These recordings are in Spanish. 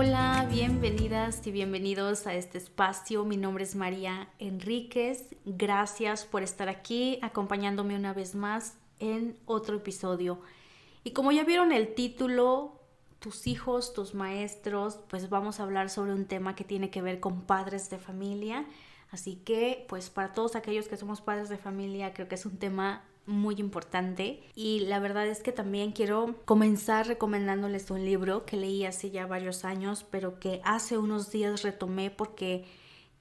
Hola, bienvenidas y bienvenidos a este espacio. Mi nombre es María Enríquez. Gracias por estar aquí acompañándome una vez más en otro episodio. Y como ya vieron el título, tus hijos, tus maestros, pues vamos a hablar sobre un tema que tiene que ver con padres de familia. Así que, pues para todos aquellos que somos padres de familia, creo que es un tema muy importante. Y la verdad es que también quiero comenzar recomendándoles un libro que leí hace ya varios años, pero que hace unos días retomé porque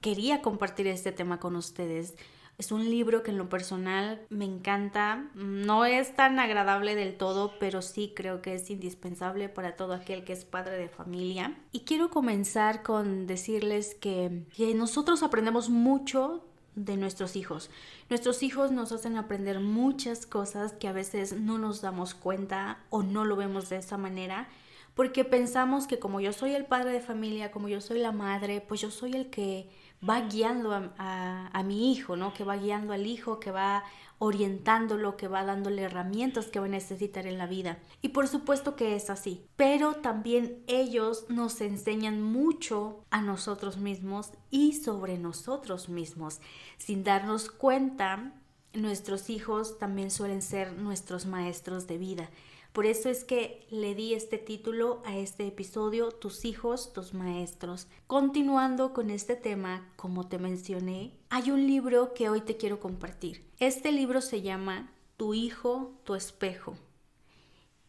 quería compartir este tema con ustedes. Es un libro que en lo personal me encanta. No es tan agradable del todo, pero sí creo que es indispensable para todo aquel que es padre de familia. Y quiero comenzar con decirles que nosotros aprendemos mucho de nuestros hijos. Nuestros hijos nos hacen aprender muchas cosas que a veces no nos damos cuenta o no lo vemos de esa manera, porque pensamos que como yo soy el padre de familia, como yo soy la madre, pues yo soy el que va guiando a mi hijo, ¿no? Que va guiando al hijo, que va orientándolo, que va dándole herramientas que va a necesitar en la vida. Y por supuesto que es así, pero también ellos nos enseñan mucho a nosotros mismos y sobre nosotros mismos. Sin darnos cuenta, nuestros hijos también suelen ser nuestros maestros de vida. Por eso es que le di este título a este episodio, Tus hijos, tus maestros. Continuando con este tema, como te mencioné, hay un libro que hoy te quiero compartir. Este libro se llama Tu hijo, tu espejo.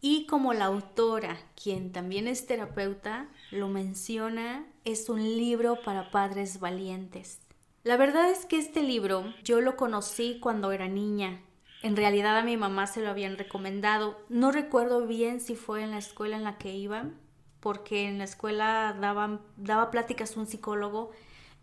Y como la autora, quien también es terapeuta, lo menciona, es un libro para padres valientes. La verdad es que este libro yo lo conocí cuando era niña. En realidad a mi mamá se lo habían recomendado. No recuerdo bien si fue en la escuela en la que iba, porque en la escuela daba pláticas un psicólogo.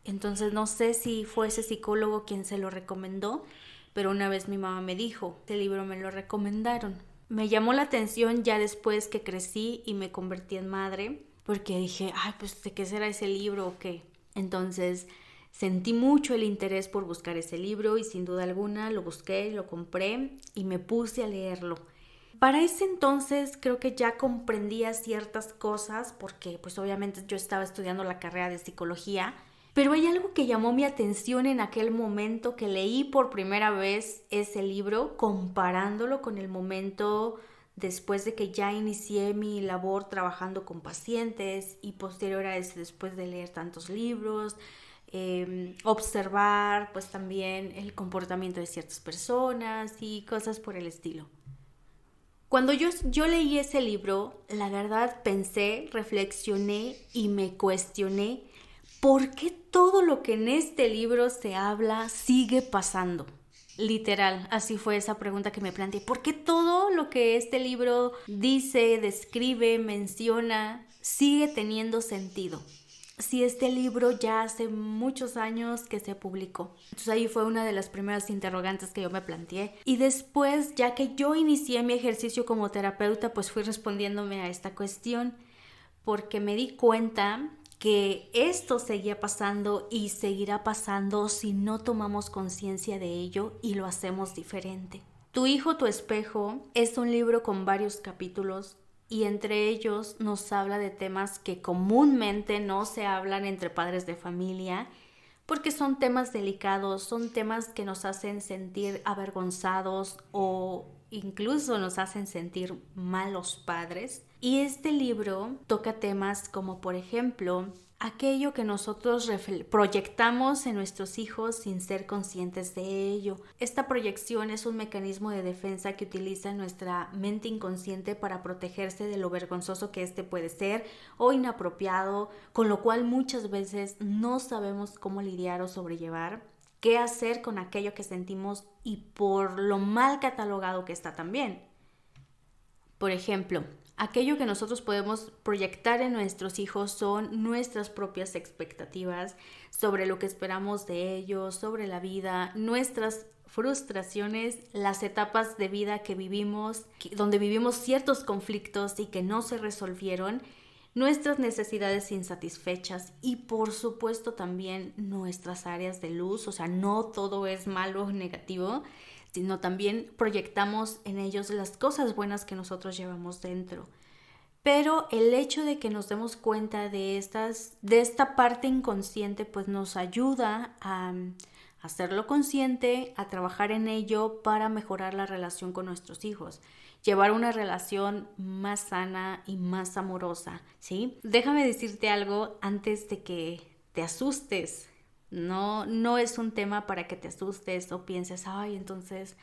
Entonces no sé si fue ese psicólogo quien se lo recomendó, pero una vez mi mamá me dijo, este libro me lo recomendaron. Me llamó la atención ya después que crecí y me convertí en madre, porque dije, ay, pues ¿de qué será ese libro o qué? Entonces sentí mucho el interés por buscar ese libro y sin duda alguna lo busqué, lo compré y me puse a leerlo. Para ese entonces creo que ya comprendía ciertas cosas porque pues obviamente yo estaba estudiando la carrera de psicología, pero hay algo que llamó mi atención en aquel momento que leí por primera vez ese libro, comparándolo con el momento después de que ya inicié mi labor trabajando con pacientes y posterior a ese después de leer tantos libros, observar pues también el comportamiento de ciertas personas y cosas por el estilo. Cuando yo leí ese libro, la verdad pensé, reflexioné y me cuestioné por qué todo lo que en este libro se habla sigue pasando. Literal, así fue esa pregunta que me planteé. ¿Por qué todo lo que este libro dice, describe, menciona, sigue teniendo sentido? Si este libro ya hace muchos años que se publicó. Entonces ahí fue una de las primeras interrogantes que yo me planteé. Y después, ya que yo inicié mi ejercicio como terapeuta, pues fui respondiéndome a esta cuestión porque me di cuenta que esto seguía pasando y seguirá pasando si no tomamos conciencia de ello y lo hacemos diferente. Tu hijo, tu espejo es un libro con varios capítulos y entre ellos nos habla de temas que comúnmente no se hablan entre padres de familia porque son temas delicados, son temas que nos hacen sentir avergonzados o incluso nos hacen sentir malos padres. Y este libro toca temas como, por ejemplo, aquello que nosotros proyectamos en nuestros hijos sin ser conscientes de ello. Esta proyección es un mecanismo de defensa que utiliza nuestra mente inconsciente para protegerse de lo vergonzoso que este puede ser o inapropiado, con lo cual muchas veces no sabemos cómo lidiar o sobrellevar, qué hacer con aquello que sentimos y por lo mal catalogado que está también. Por ejemplo, aquello que nosotros podemos proyectar en nuestros hijos son nuestras propias expectativas sobre lo que esperamos de ellos, sobre la vida, nuestras frustraciones, las etapas de vida que vivimos, donde vivimos ciertos conflictos y que no se resolvieron, nuestras necesidades insatisfechas y por supuesto también nuestras áreas de luz, o sea, no todo es malo o negativo, sino también proyectamos en ellos las cosas buenas que nosotros llevamos dentro. Pero el hecho de que nos demos cuenta de esta parte inconsciente, pues nos ayuda a hacerlo consciente, a trabajar en ello para mejorar la relación con nuestros hijos, llevar una relación más sana y más amorosa, ¿sí? Déjame decirte algo antes de que te asustes. No es un tema para que te asustes o pienses, ay, entonces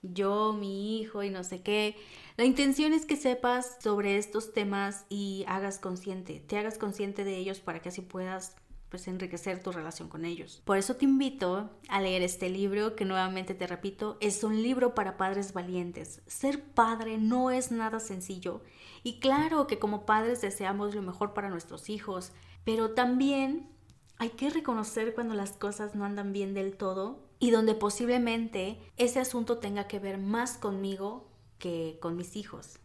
yo, mi hijo y no sé qué. La intención es que sepas sobre estos temas y te hagas consciente de ellos para que así puedas pues enriquecer tu relación con ellos. Por eso te invito a leer este libro que nuevamente te repito, es un libro para padres valientes. Ser padre no es nada sencillo y claro que como padres deseamos lo mejor para nuestros hijos, pero también hay que reconocer cuando las cosas no andan bien del todo y donde posiblemente ese asunto tenga que ver más conmigo que con mis hijos.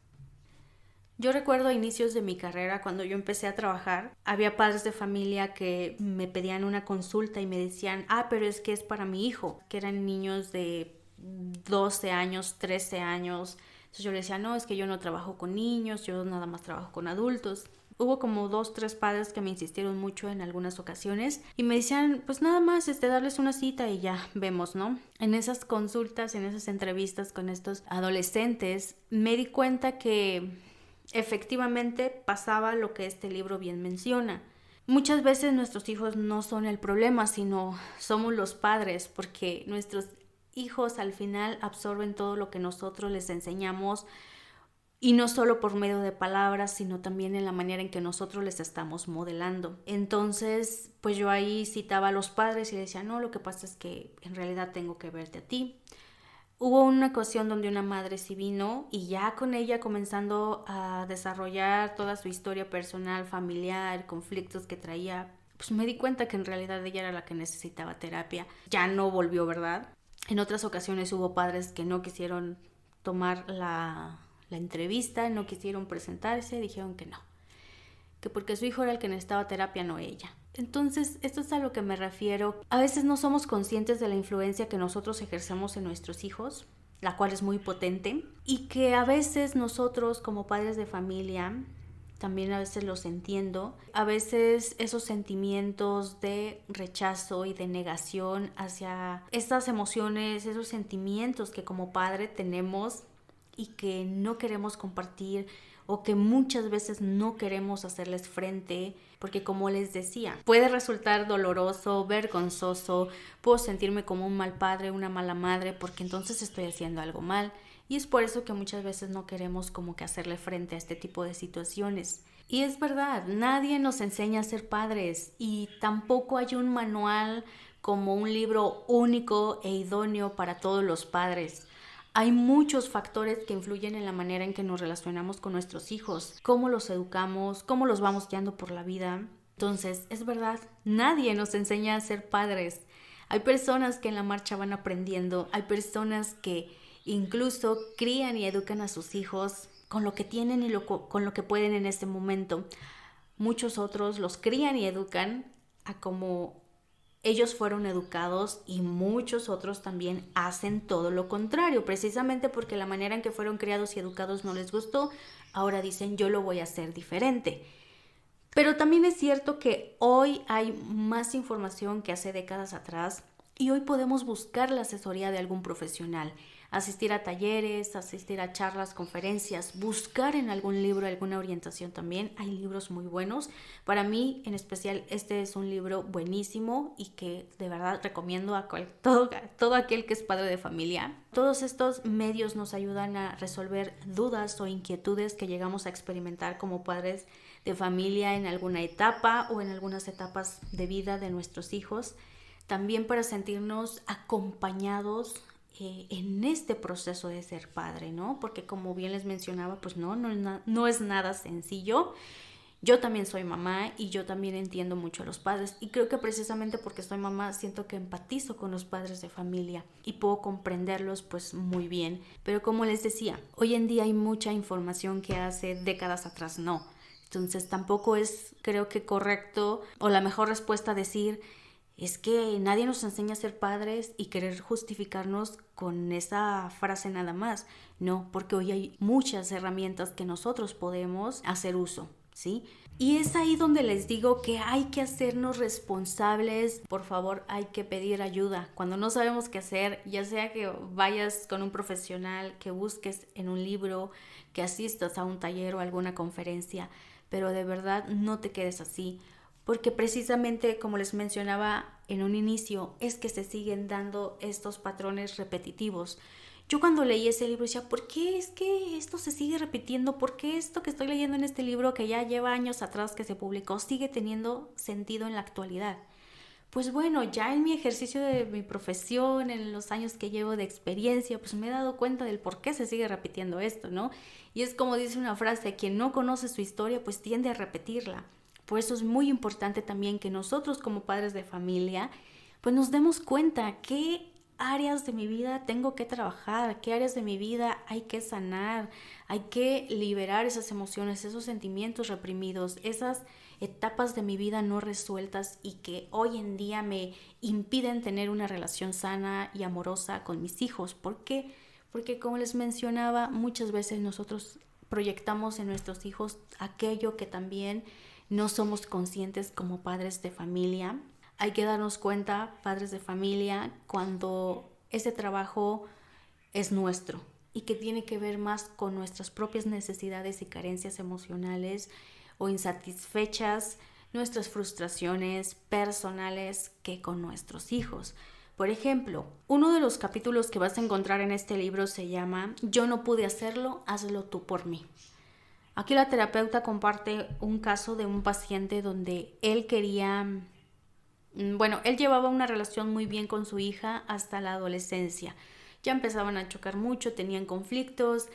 Yo recuerdo a inicios de mi carrera, cuando yo empecé a trabajar, había padres de familia que me pedían una consulta y me decían, pero es que es para mi hijo, que eran niños de 12 años, 13 años. Entonces yo le decía, no, es que yo no trabajo con niños, yo nada más trabajo con adultos. Hubo como 2, 3 padres que me insistieron mucho en algunas ocasiones y me decían, pues nada más darles una cita y ya vemos, ¿no? En esas consultas, en esas entrevistas con estos adolescentes, me di cuenta que efectivamente pasaba lo que este libro bien menciona. Muchas veces nuestros hijos no son el problema, sino somos los padres, porque nuestros hijos al final absorben todo lo que nosotros les enseñamos, y no solo por medio de palabras, sino también en la manera en que nosotros les estamos modelando. Entonces, pues yo ahí citaba a los padres y les decía, no, lo que pasa es que en realidad tengo que verte a ti. Hubo una ocasión donde una madre sí vino y ya con ella comenzando a desarrollar toda su historia personal, familiar, conflictos que traía, pues me di cuenta que en realidad ella era la que necesitaba terapia. Ya no volvió, ¿verdad? En otras ocasiones hubo padres que no quisieron tomar la entrevista, no quisieron presentarse, dijeron que no, que porque su hijo era el que necesitaba terapia, no ella. Entonces, esto es a lo que me refiero. A veces no somos conscientes de la influencia que nosotros ejercemos en nuestros hijos, la cual es muy potente, y que a veces nosotros como padres de familia, también a veces los entiendo, a veces esos sentimientos de rechazo y de negación hacia estas emociones, esos sentimientos que como padre tenemos y que no queremos compartir o que muchas veces no queremos hacerles frente, porque como les decía, puede resultar doloroso, vergonzoso, puedo sentirme como un mal padre, una mala madre, porque entonces estoy haciendo algo mal, y es por eso que muchas veces no queremos como que hacerle frente a este tipo de situaciones. Y es verdad, nadie nos enseña a ser padres y tampoco hay un manual como un libro único e idóneo para todos los padres. Hay muchos factores que influyen en la manera en que nos relacionamos con nuestros hijos, cómo los educamos, cómo los vamos guiando por la vida. Entonces, es verdad, nadie nos enseña a ser padres. Hay personas que en la marcha van aprendiendo, hay personas que incluso crían y educan a sus hijos con lo que tienen y con lo que pueden en este momento. Muchos otros los crían y educan a como ellos fueron educados y muchos otros también hacen todo lo contrario, precisamente porque la manera en que fueron criados y educados no les gustó, ahora dicen yo lo voy a hacer diferente. Pero también es cierto que hoy hay más información que hace décadas atrás y hoy podemos buscar la asesoría de algún profesional, asistir a talleres, asistir a charlas, conferencias, buscar en algún libro alguna orientación también. Hay libros muy buenos. Para mí, en especial, este es un libro buenísimo y que de verdad recomiendo a todo aquel que es padre de familia. Todos estos medios nos ayudan a resolver dudas o inquietudes que llegamos a experimentar como padres de familia en alguna etapa o en algunas etapas de vida de nuestros hijos. También para sentirnos acompañados en este proceso de ser padre, ¿no? Porque como bien les mencionaba, pues no es nada sencillo. Yo también soy mamá y yo también entiendo mucho a los padres y creo que precisamente porque soy mamá siento que empatizo con los padres de familia y puedo comprenderlos pues muy bien. Pero como les decía, hoy en día hay mucha información que hace décadas atrás no. Entonces tampoco es, creo que correcto o la mejor respuesta decir Es que nadie nos enseña a ser padres y querer justificarnos con esa frase nada más. No, porque hoy hay muchas herramientas que nosotros podemos hacer uso, ¿sí? Y es ahí donde les digo que hay que hacernos responsables. Por favor, hay que pedir ayuda. Cuando no sabemos qué hacer, ya sea que vayas con un profesional, que busques en un libro, que asistas a un taller o alguna conferencia, pero de verdad no te quedes así. Porque precisamente, como les mencionaba en un inicio, es que se siguen dando estos patrones repetitivos. Yo cuando leí ese libro decía, ¿por qué es que esto se sigue repitiendo? ¿Por qué esto que estoy leyendo en este libro que ya lleva años atrás que se publicó sigue teniendo sentido en la actualidad? Pues bueno, ya en mi ejercicio de mi profesión, en los años que llevo de experiencia, pues me he dado cuenta del por qué se sigue repitiendo esto, ¿no? Y es como dice una frase, quien no conoce su historia, pues tiende a repetirla. Por eso es muy importante también que nosotros como padres de familia, pues nos demos cuenta qué áreas de mi vida tengo que trabajar, qué áreas de mi vida hay que sanar, hay que liberar esas emociones, esos sentimientos reprimidos, esas etapas de mi vida no resueltas y que hoy en día me impiden tener una relación sana y amorosa con mis hijos. ¿Por qué? Porque como les mencionaba, muchas veces nosotros proyectamos en nuestros hijos aquello que también no somos conscientes como padres de familia. Hay que darnos cuenta, padres de familia, cuando ese trabajo es nuestro y que tiene que ver más con nuestras propias necesidades y carencias emocionales o insatisfechas, nuestras frustraciones personales que con nuestros hijos. Por ejemplo, uno de los capítulos que vas a encontrar en este libro se llama Yo no pude hacerlo, hazlo tú por mí. Aquí la terapeuta comparte un caso de un paciente donde él quería, él llevaba una relación muy bien con su hija hasta la adolescencia. Ya empezaban a chocar mucho, tenían conflictos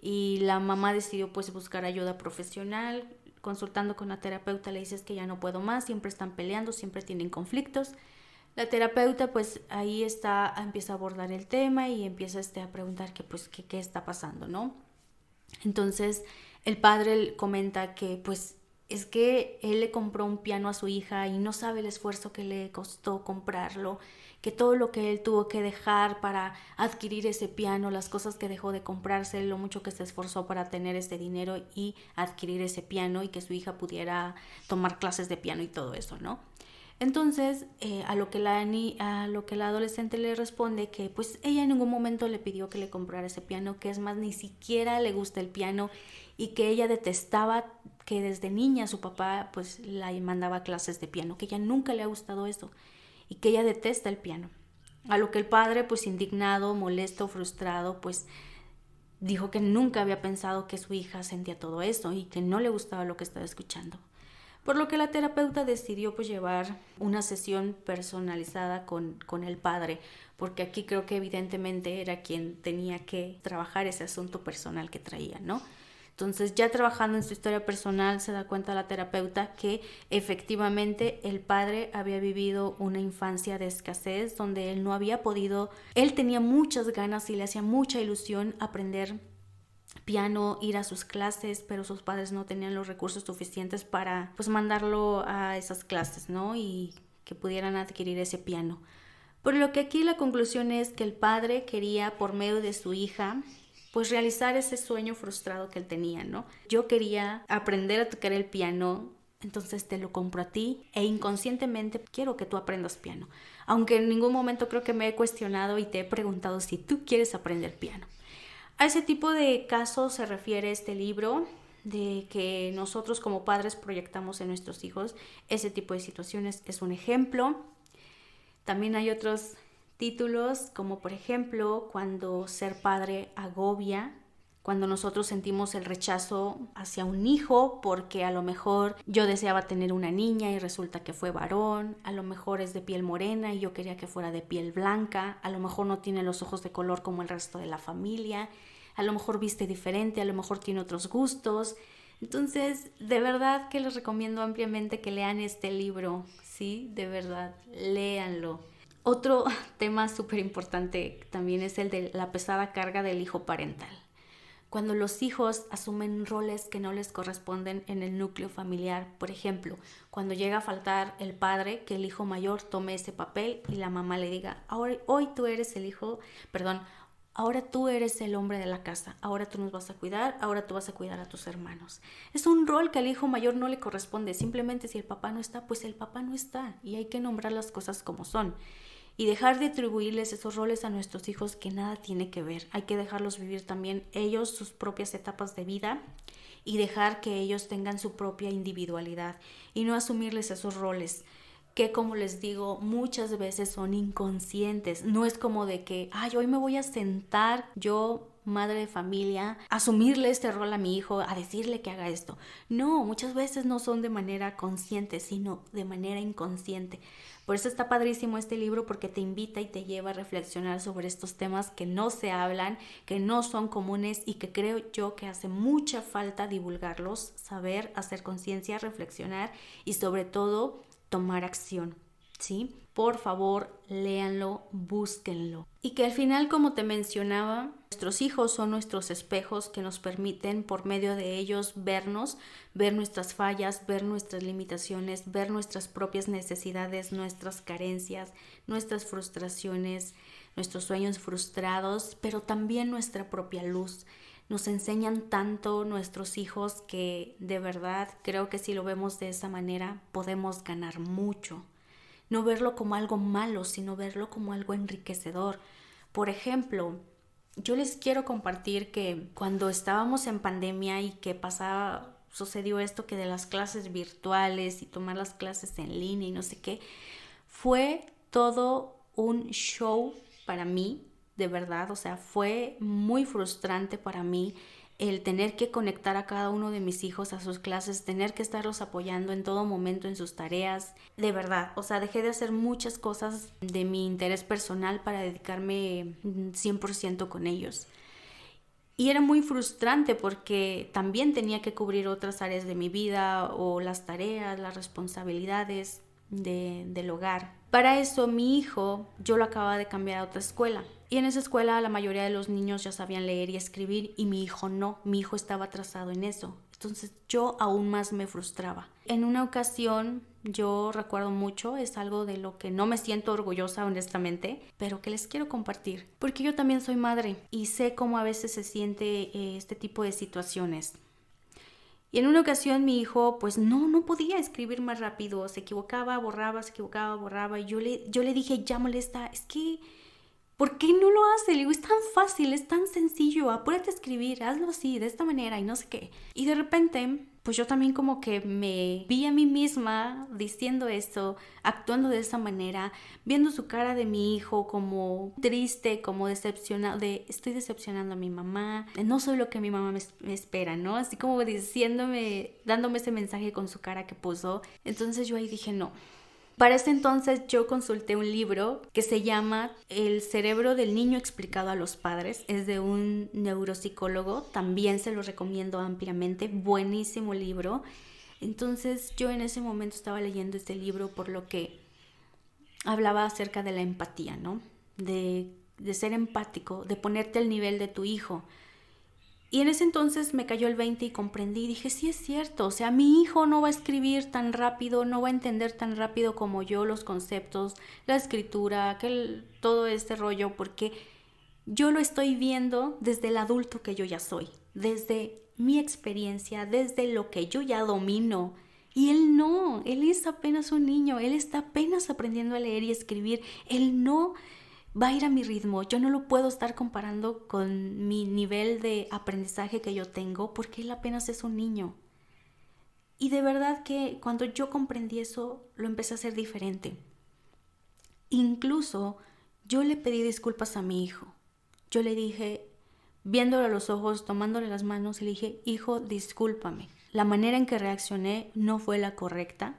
y la mamá decidió pues buscar ayuda profesional. Consultando con la terapeuta le dices que ya no puedo más, siempre están peleando, siempre tienen conflictos. La terapeuta pues ahí empieza a abordar el tema y empieza a preguntar qué está pasando, ¿no? Entonces el padre comenta que pues es que él le compró un piano a su hija y no sabe el esfuerzo que le costó comprarlo, que todo lo que él tuvo que dejar para adquirir ese piano, las cosas que dejó de comprarse, lo mucho que se esforzó para tener ese dinero y adquirir ese piano y que su hija pudiera tomar clases de piano y todo eso, ¿no? Entonces, a lo que la adolescente le responde que pues ella en ningún momento le pidió que le comprara ese piano, que es más, ni siquiera le gusta el piano y que ella detestaba que desde niña su papá pues la mandaba clases de piano, que ella nunca le ha gustado eso y que ella detesta el piano. A lo que el padre pues indignado, molesto, frustrado pues dijo que nunca había pensado que su hija sentía todo eso y que no le gustaba lo que estaba escuchando. Por lo que la terapeuta decidió pues llevar una sesión personalizada con el padre, porque aquí creo que evidentemente era quien tenía que trabajar ese asunto personal que traía, ¿no? Entonces ya trabajando en su historia personal se da cuenta la terapeuta que efectivamente el padre había vivido una infancia de escasez donde él no había podido, él tenía muchas ganas y le hacía mucha ilusión aprender piano, ir a sus clases, pero sus padres no tenían los recursos suficientes para pues mandarlo a esas clases, ¿no? Y que pudieran adquirir ese piano. Por lo que aquí la conclusión es que el padre quería, por medio de su hija, pues realizar ese sueño frustrado que él tenía, ¿no? Yo quería aprender a tocar el piano, entonces te lo compro a ti e inconscientemente quiero que tú aprendas piano. Aunque en ningún momento creo que me he cuestionado y te he preguntado si tú quieres aprender piano. A ese tipo de casos se refiere este libro, de que nosotros como padres proyectamos en nuestros hijos ese tipo de situaciones. Es un ejemplo. También hay otros títulos, como por ejemplo cuando ser padre agobia, cuando nosotros sentimos el rechazo hacia un hijo porque a lo mejor yo deseaba tener una niña y resulta que fue varón, a lo mejor es de piel morena y yo quería que fuera de piel blanca, a lo mejor no tiene los ojos de color como el resto de la familia, a lo mejor viste diferente, a lo mejor tiene otros gustos. Entonces, de verdad que les recomiendo ampliamente que lean este libro, ¿sí? De verdad, léanlo. Otro tema súper importante también es el de la pesada carga del hijo parental. cuando los hijos asumen roles que no les corresponden en el núcleo familiar. Por ejemplo, cuando llega a faltar el padre, que el hijo mayor tome ese papel y la mamá le diga, hoy tú eres el hijo, perdón, ahora tú eres el hombre de la casa, ahora tú nos vas a cuidar, ahora tú vas a cuidar a tus hermanos. Es un rol que al hijo mayor no le corresponde, simplemente si el papá no está, pues el papá no está y hay que nombrar las cosas como son. Y dejar de atribuirles esos roles a nuestros hijos que nada tiene que ver. Hay que dejarlos vivir también ellos sus propias etapas de vida y dejar que ellos tengan su propia individualidad y no asumirles esos roles que, como les digo, muchas veces son inconscientes. No es como de que, hoy me voy a sentar yo, madre de familia, a asumirle este rol a mi hijo, a decirle que haga esto. No, muchas veces no son de manera consciente, sino de manera inconsciente. Por eso está padrísimo este libro, porque te invita y te lleva a reflexionar sobre estos temas que no se hablan, que no son comunes y que creo yo que hace mucha falta divulgarlos, saber, hacer conciencia, reflexionar y sobre todo tomar acción, ¿sí? Por favor, léanlo, búsquenlo. Y que al final, como te mencionaba, nuestros hijos son nuestros espejos que nos permiten por medio de ellos vernos, ver nuestras fallas, ver nuestras limitaciones, ver nuestras propias necesidades, nuestras carencias, nuestras frustraciones, nuestros sueños frustrados, pero también nuestra propia luz. Nos enseñan tanto nuestros hijos que de verdad creo que si lo vemos de esa manera podemos ganar mucho. No verlo como algo malo, sino verlo como algo enriquecedor. Por ejemplo, yo les quiero compartir que cuando estábamos en pandemia y que sucedió esto que de las clases virtuales y tomar las clases en línea y no sé qué, fue todo un show para mí, de verdad. O sea, fue muy frustrante para mí el tener que conectar a cada uno de mis hijos a sus clases, tener que estarlos apoyando en todo momento en sus tareas, de verdad. O sea, dejé de hacer muchas cosas de mi interés personal para dedicarme 100% con ellos. Y era muy frustrante porque también tenía que cubrir otras áreas de mi vida o las tareas, las responsabilidades del hogar. Para eso mi hijo, yo lo acababa de cambiar a otra escuela. Y en esa escuela la mayoría de los niños ya sabían leer y escribir y mi hijo no. Mi hijo estaba atrasado en eso. Entonces yo aún más me frustraba. En una ocasión, yo recuerdo mucho, es algo de lo que no me siento orgullosa honestamente, pero que les quiero compartir. Porque yo también soy madre y sé cómo a veces se siente este tipo de situaciones. Y en una ocasión mi hijo pues no podía escribir más rápido, se equivocaba, borraba y yo le dije, ya molesta, es que ¿por qué no lo hace? Le digo, es tan fácil, es tan sencillo, apúrate a escribir, hazlo así, de esta manera y no sé qué. Y de repente, pues yo también como que me vi a mí misma diciendo esto, actuando de esa manera, viendo su cara de mi hijo como triste, como decepcionado, estoy decepcionando a mi mamá, no soy lo que mi mamá me espera, ¿no? Así como diciéndome, dándome ese mensaje con su cara que puso. Entonces yo ahí dije, no. Para ese entonces yo consulté un libro que se llama El cerebro del niño explicado a los padres. Es de un neuropsicólogo, también se lo recomiendo ampliamente, buenísimo libro. Entonces yo en ese momento estaba leyendo este libro por lo que hablaba acerca de la empatía, ¿no? De ser empático, de ponerte al nivel de tu hijo. Y en ese entonces me cayó el 20 y comprendí, dije, sí es cierto, o sea, mi hijo no va a escribir tan rápido, no va a entender tan rápido como yo los conceptos, la escritura, todo este rollo, porque yo lo estoy viendo desde el adulto que yo ya soy, desde mi experiencia, desde lo que yo ya domino. Y él no, él es apenas un niño, él está apenas aprendiendo a leer y escribir, él no va a ir a mi ritmo. Yo no lo puedo estar comparando con mi nivel de aprendizaje que yo tengo porque él apenas es un niño. Y de verdad que cuando yo comprendí eso, lo empecé a hacer diferente. Incluso yo le pedí disculpas a mi hijo. Yo le dije, viéndole a los ojos, tomándole las manos, le dije, hijo, discúlpame. La manera en que reaccioné no fue la correcta.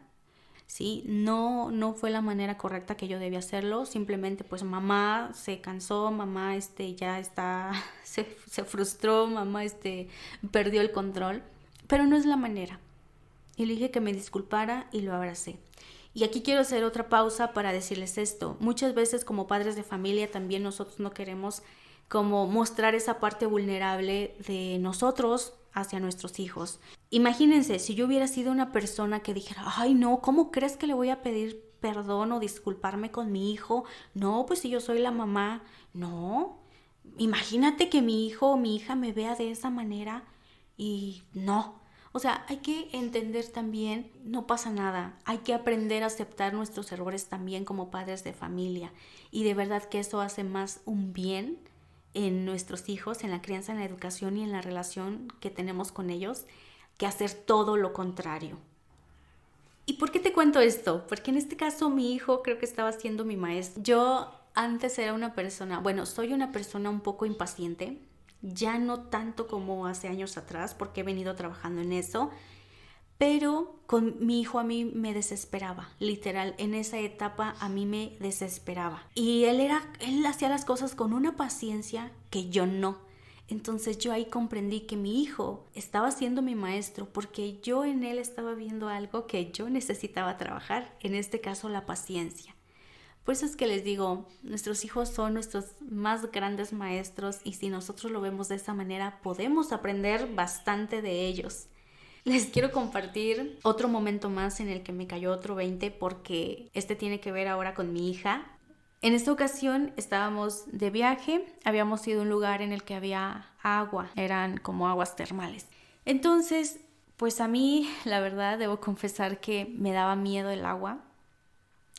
Sí, no fue la manera correcta que yo debía hacerlo. Simplemente pues mamá se cansó, mamá ya está, se frustró, mamá perdió el control, pero no es la manera. Y le dije que me disculpara y lo abracé. Y aquí quiero hacer otra pausa para decirles esto. Muchas veces como padres de familia también nosotros no queremos como mostrar esa parte vulnerable de nosotros hacia nuestros hijos. Imagínense, si yo hubiera sido una persona que dijera, ay no, ¿cómo crees que le voy a pedir perdón o disculparme con mi hijo? No, pues si yo soy la mamá, no. Imagínate que mi hijo o mi hija me vea de esa manera y no. O sea, hay que entender también, no pasa nada, hay que aprender a aceptar nuestros errores también como padres de familia, y de verdad que eso hace más un bien en nuestros hijos, en la crianza, en la educación y en la relación que tenemos con ellos, que hacer todo lo contrario. ¿Y por qué te cuento esto? Porque en este caso mi hijo creo que estaba siendo mi maestro. Yo antes era una persona, soy una persona un poco impaciente, ya no tanto como hace años atrás, porque he venido trabajando en eso, pero con mi hijo a mí me desesperaba, literal, en esa etapa a mí me desesperaba. Y él hacía las cosas con una paciencia que yo no. Entonces yo ahí comprendí que mi hijo estaba siendo mi maestro porque yo en él estaba viendo algo que yo necesitaba trabajar, en este caso la paciencia. Por eso es que les digo, nuestros hijos son nuestros más grandes maestros y si nosotros lo vemos de esa manera, podemos aprender bastante de ellos. Les quiero compartir otro momento más en el que me cayó otro 20 porque este tiene que ver ahora con mi hija. En esta ocasión estábamos de viaje, habíamos ido a un lugar en el que había agua, eran como aguas termales. Entonces, pues a mí, la verdad, debo confesar que me daba miedo el agua.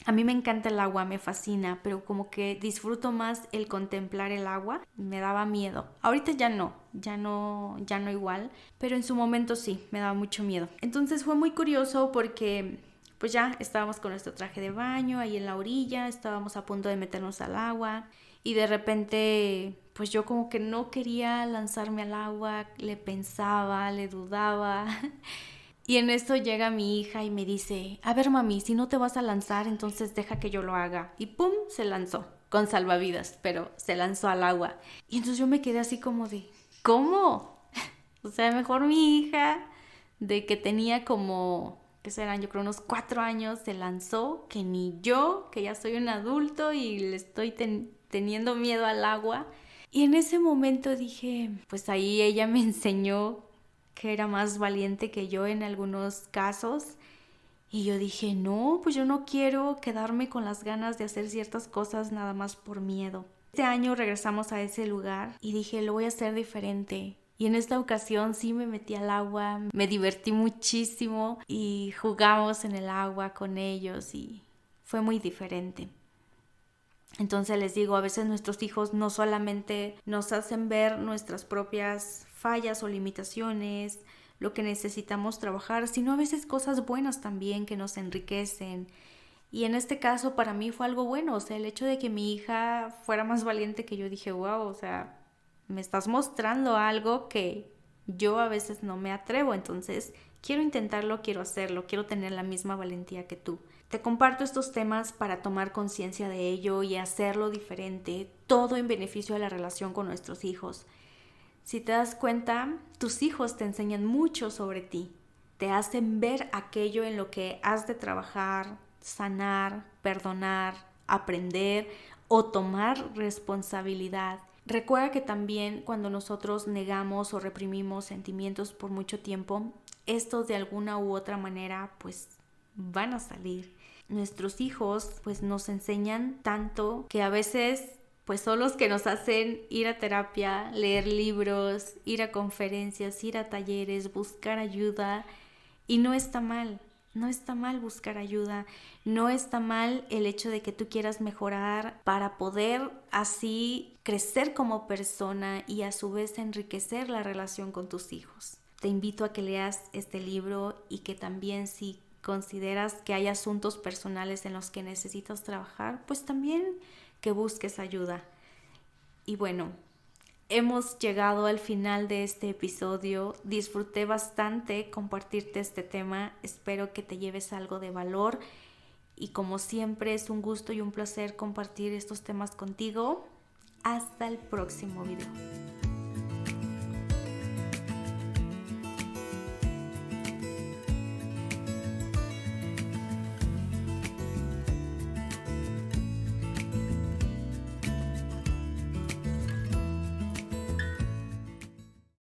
A mí me encanta el agua, me fascina, pero como que disfruto más el contemplar el agua, me daba miedo. Ahorita ya no igual, pero en su momento sí, me daba mucho miedo. Entonces fue muy curioso porque pues ya estábamos con nuestro traje de baño ahí en la orilla, estábamos a punto de meternos al agua y de repente pues yo como que no quería lanzarme al agua, le pensaba, le dudaba. Y en esto llega mi hija y me dice, a ver mami, si no te vas a lanzar, entonces deja que yo lo haga. Y pum, se lanzó, con salvavidas, pero se lanzó al agua. Y entonces yo me quedé así como de, ¿cómo? O sea, mejor mi hija, de que tenía como, ¿qué serán? Yo creo unos 4 años, se lanzó, que ni yo, que ya soy un adulto y le estoy teniendo miedo al agua. Y en ese momento dije, pues ahí ella me enseñó que era más valiente que yo en algunos casos. Y yo dije, no, pues yo no quiero quedarme con las ganas de hacer ciertas cosas nada más por miedo. Este año regresamos a ese lugar y dije, lo voy a hacer diferente. Y en esta ocasión sí me metí al agua, me divertí muchísimo y jugamos en el agua con ellos y fue muy diferente. Entonces les digo, a veces nuestros hijos no solamente nos hacen ver nuestras propias fallas o limitaciones, lo que necesitamos trabajar, sino a veces cosas buenas también que nos enriquecen. Y en este caso para mí fue algo bueno, o sea, el hecho de que mi hija fuera más valiente que yo, dije, wow, o sea, me estás mostrando algo que yo a veces no me atrevo, entonces quiero intentarlo, quiero hacerlo, quiero tener la misma valentía que tú. Te comparto estos temas para tomar conciencia de ello y hacerlo diferente, todo en beneficio de la relación con nuestros hijos. Si te das cuenta, tus hijos te enseñan mucho sobre ti, te hacen ver aquello en lo que has de trabajar, sanar, perdonar, aprender o tomar responsabilidad. Recuerda que también cuando nosotros negamos o reprimimos sentimientos por mucho tiempo, estos de alguna u otra manera pues van a salir. Nuestros hijos pues nos enseñan tanto que a veces pues son los que nos hacen ir a terapia, leer libros, ir a conferencias, ir a talleres, buscar ayuda. Y no está mal, no está mal buscar ayuda, no está mal el hecho de que tú quieras mejorar para poder así crecer como persona y a su vez enriquecer la relación con tus hijos. Te invito a que leas este libro y que también si consideras que hay asuntos personales en los que necesitas trabajar, pues también que busques ayuda. Y bueno, hemos llegado al final de este episodio. Disfruté bastante compartirte este tema. Espero que te lleves algo de valor. Y como siempre es un gusto y un placer compartir estos temas contigo. Hasta el próximo video.